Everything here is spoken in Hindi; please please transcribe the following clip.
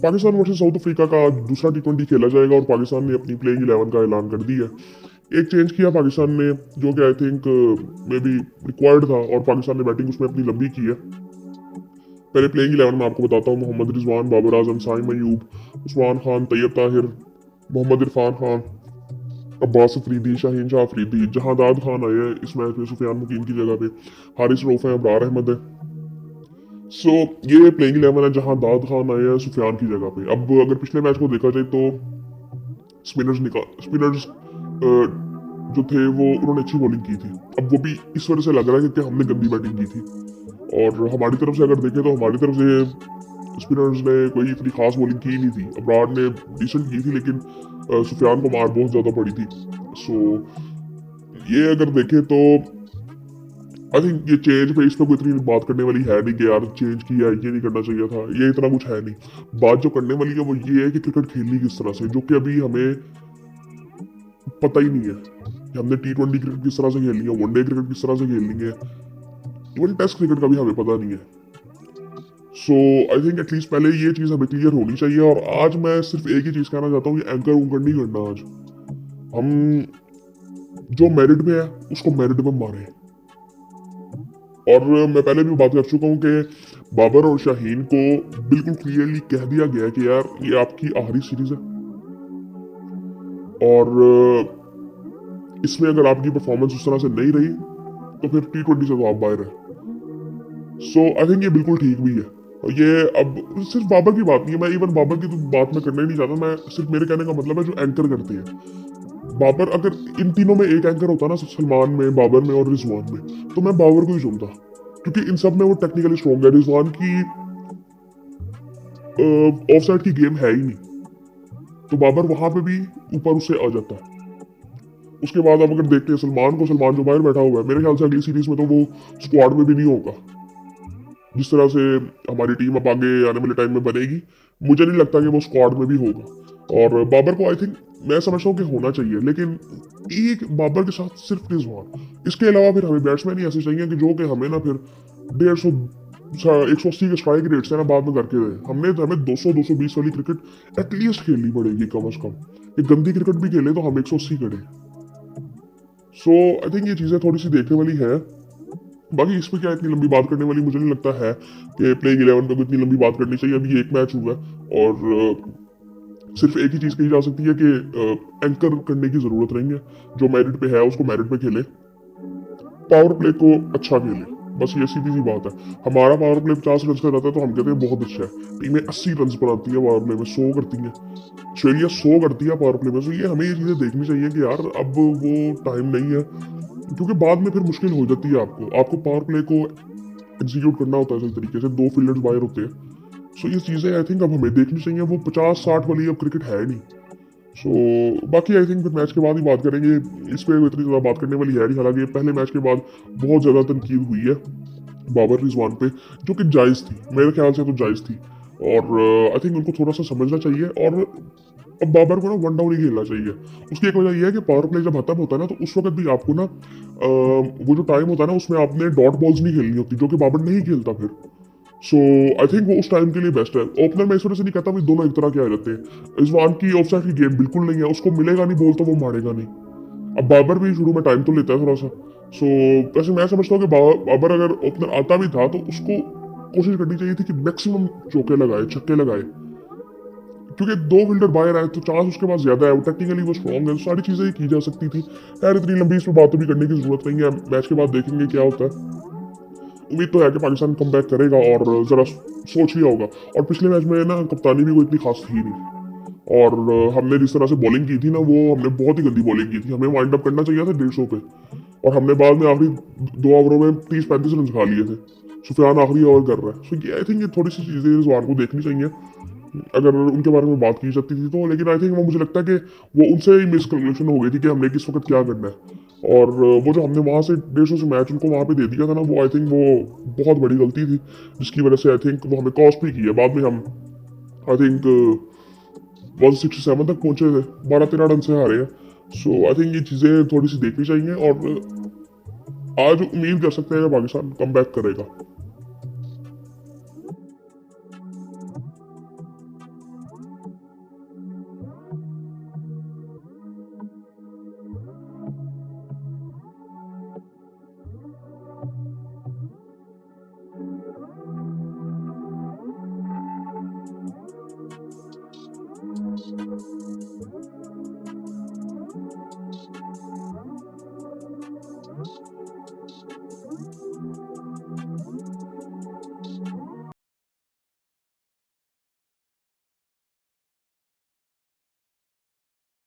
पाकिस्तान वर्सेस साउथ अफ्रीका का आज दूसरा टी20 खेला जाएगा और पाकिस्तान ने अपनी प्लेइंग 11 का ऐलान कर दिया है। एक चेंज किया पाकिस्तान ने, जो कि I think may be required था, और पाकिस्तान ने बैटिंग उसमें अपनी लंबी की है। पहले प्लेइंग 11 में आपको बताता हूँ। मोहम्मद रिजवान, बाबर आजम, साइम अयूब, उस्मान खान, तैयब ताहिर, मोहम्मद इरफान खान, अब्बास अफरीदी, शाहीन शाह अफरीदी, जहादाद खान आए हैं इस मैच में सुफियान मुकीम की जगह पे, हारिस रऊफ है, अबरार अहमद है। सो ये प्लेइंग 11 है जहां दाद खान आए हैं सुफियान की जगह पे। अब अगर पिछले मैच को देखा जाए तो स्पिनर्स जो थे वो उन्होंने अच्छी बॉलिंग की थी। अब वो भी इस वजह से लग रहा है क्योंकि हमने गंदी बैटिंग की थी, और हमारी तरफ से अगर देखें तो हमारी तरफ से स्पिनर्स ने कोई इतनी खास बॉलिंग की नहीं थी। अबरार ने डिसेंट की थी, लेकिन सुफियान को मार बहुत ज्यादा पड़ी थी। सो ये अगर देखें तो आई थिंक ये चेंज पे इस पर कोई इतनी बात करने वाली है नहीं कि यार चेंज किया, ये नहीं करना चाहिए था, ये इतना कुछ है नहीं। बात जो करने वाली है वो ये है कि क्रिकेट खेलनी किस तरह से, जो कि अभी हमें पता ही नहीं है कि हमने टी20 क्रिकेट किस तरह से खेलनी है, वनडे क्रिकेट किस तरह से खेलनी है, इवन टेस्ट क्रिकेट का भी हमें पता नहीं है। सो आई थिंक एटलीस्ट पहले ये चीज़ हमें क्लियर होनी चाहिए। और आज मैं सिर्फ एक ही चीज़ कहना चाहता हूँ कि एंकर उंकर नहीं करना। आज हम जो मेरिट में है उसको मेरिट में मारे। और मैं पहले भी बात कर चुका हूँ कि बाबर और शाहीन को बिल्कुल क्लियरली कह दिया गया है कि यार ये आपकी आखिरी सीरीज है, और इसमें अगर आपकी परफॉर्मेंस उस तरह से नहीं रही तो फिर टी20 से तो आप बाहर है। सो आई थिंक ये बिल्कुल ठीक भी है। और ये अब सिर्फ बाबर की बात नहीं है, मैं इवन बाबर की तो बात मैं करना ही नहीं चाहता। मैं सिर्फ, मेरे कहने का मतलब है जो एंकर करते हैं। बाबर, अगर इन तीनों में एक एंकर होता ना, सलमान में, बाबर में और रिजवान में, तो मैं बाबर को ही चुनता, क्योंकि इन सब में वो टेक्निकली स्ट्रॉन्ग है। रिजवान की ऑफ साइड की गेम है ही नहीं, तो बाबर वहां पे भी ऊपर उससे आ जाता है। उसके बाद अब अगर देखते हैं सलमान को, सलमान जो बाहर बैठा हुआ है, मेरे ख्याल से अगली सीरीज में तो वो स्क्वाड में भी नहीं होगा। जिस तरह से हमारी टीम अब आगे आने वाले टाइम में बनेगी, मुझे नहीं लगता कि वो स्क्वाड में भी होगा। और बाबर को आई थिंक, मैं समझता हूँ कि होना चाहिए, लेकिन एक बाबर के साथ सिर्फ रिजवान, इसके अलावा फिर हमें बैट्समैन ही ऐसे चाहिए कि जो कि हमें ना फिर 150 180 के स्ट्राइक रेट से ना बाद में करके दे। हमें 200 220 वाली क्रिकेट एटलीस्ट खेलनी पड़ेगी कम अज कम। एक गंदी क्रिकेट भी खेले तो हम 180 करें। सो आई थिंक ये चीज़ें थोड़ी सी देखने वाली है। बाकी इस पर क्या इतनी लंबी बात करने वाली मुझे नहीं लगता है कि प्लेइंग 11 पे इतनी लंबी बात करनी चाहिए। अभी एक मैच हुआ है, और सिर्फ एक ही चीज़ कही जा सकती है कि एंकर करने की ज़रूरत नहीं है। जो मेरिट पे है उसको मेरिट पे खेले, पावर प्ले को अच्छा खेले, बस ये सीधी सी बात है। हमारा पावर प्ले 50 रन का रहता है तो हम कहते हैं बहुत अच्छा है। टीमें 80 रन बनाती है पावर प्ले में, 100 करती है। ऑस्ट्रेलिया 100 करती है पावर प्ले में। तो ये हमें ये चीज़ें देखनी चाहिए कि यार अब वो टाइम नहीं है, क्योंकि बाद में फिर मुश्किल हो जाती है। आपको पावर प्ले को एग्जीक्यूट करना होता है सही तरीके से, 2 फील्डर्स बाहर होते हैं। सो ये चीज़ें आई थिंक अब हमें देखनी चाहिए। वो 50-60 वाली अब क्रिकेट है नहीं। सो बाकी आई थिंक फिर मैच के बाद ही बात करेंगे। इस पर इतनी ज़्यादा बात करने वाली है नहीं। हालांकि पहले मैच के बाद बहुत ज़्यादा तनकीद हुई है बाबर रिजवान पे, जो कि जायज़ थी, मेरे ख्याल से तो जायज़ थी। और आई थिंक उनको थोड़ा सा समझना चाहिए। और अब बाबर को ना वन डाउन ही खेलना चाहिए। उसकी एक वजह यह है कि पावर प्ले जब खत्म होता है ना, तो उस वक्त भी आपको ना वो जो टाइम होता है ना, उसमें आपने डॉट बॉल्स नहीं खेलनी होती, जो कि बाबर नहीं खेलता फिर। सो आई थिंक वो उस टाइम के लिए बेस्ट है। ओपनर में इस वजह से नहीं कहता, भी दोनों एक तरह के आ जाते हैं। रिजवान की ऑफ साइड की गेम बिल्कुल नहीं है, उसको मिलेगा नहीं बॉल तो वो मारेगा नहीं। अब बाबर भी शुरू में टाइम तो लेता है थोड़ा सा। सो वैसे मैं समझता हूँ कि बाबर अगर ओपनर आता भी था तो उसको कोशिश करनी चाहिए थी कि मैक्सिमम चौके लगाए, छक्के लगाए, क्योंकि 2 फील्डर बाहर आए तो चांस उसके पास ज्यादा है। वो टेक्निकली वो स्ट्रॉन्ग है, तो सारी चीजें की जा सकती थी। यार इतनी लंबी इस पर बात भी करने की जरूरत नहीं है। मैच के बाद देखेंगे क्या होता है। उम्मीद तो है कि पाकिस्तान कम बैक करेगा, और जरा सोच लिया होगा। और पिछले मैच में ना कप्तानी भी कोई इतनी खास थी नहीं, और हमने जिस तरह से बॉलिंग की थी ना, वो हमने बहुत ही गंदी बॉलिंग की थी। हमें वाइंड अप करना चाहिए था 150 पे, और हमने बाद में आखिरी 2 ओवरों में 30-35 रन खा लिए थे। सुफियान आखिरी ओवर कर रहा है। सो ये आई थिंक ये थोड़ी सी चीज़ें रिजवान को देखनी चाहिए अगर उनके बारे में बात की जाती थी तो। लेकिन आई थिंक वो, मुझे लगता है कि वो उनसे ही मिसकैलकुलेशन हो गई थी कि हमने किस वक्त क्या करना है। और वो जो हमने वहाँ से 150 से मैच उनको वहाँ पे दे दिया था ना, वो आई थिंक वो बहुत बड़ी गलती थी, जिसकी वजह से आई थिंक वो हमें कॉस्ट भी की है। बाद में हम आई थिंक 167 तक पहुंचे थे, 12-13 रन से हारे हैं। सो आई थिंक ये चीज़ें थोड़ी सी देखनी चाहिए, और आज उम्मीद कर सकते हैं कि पाकिस्तान कम बैक करेगा।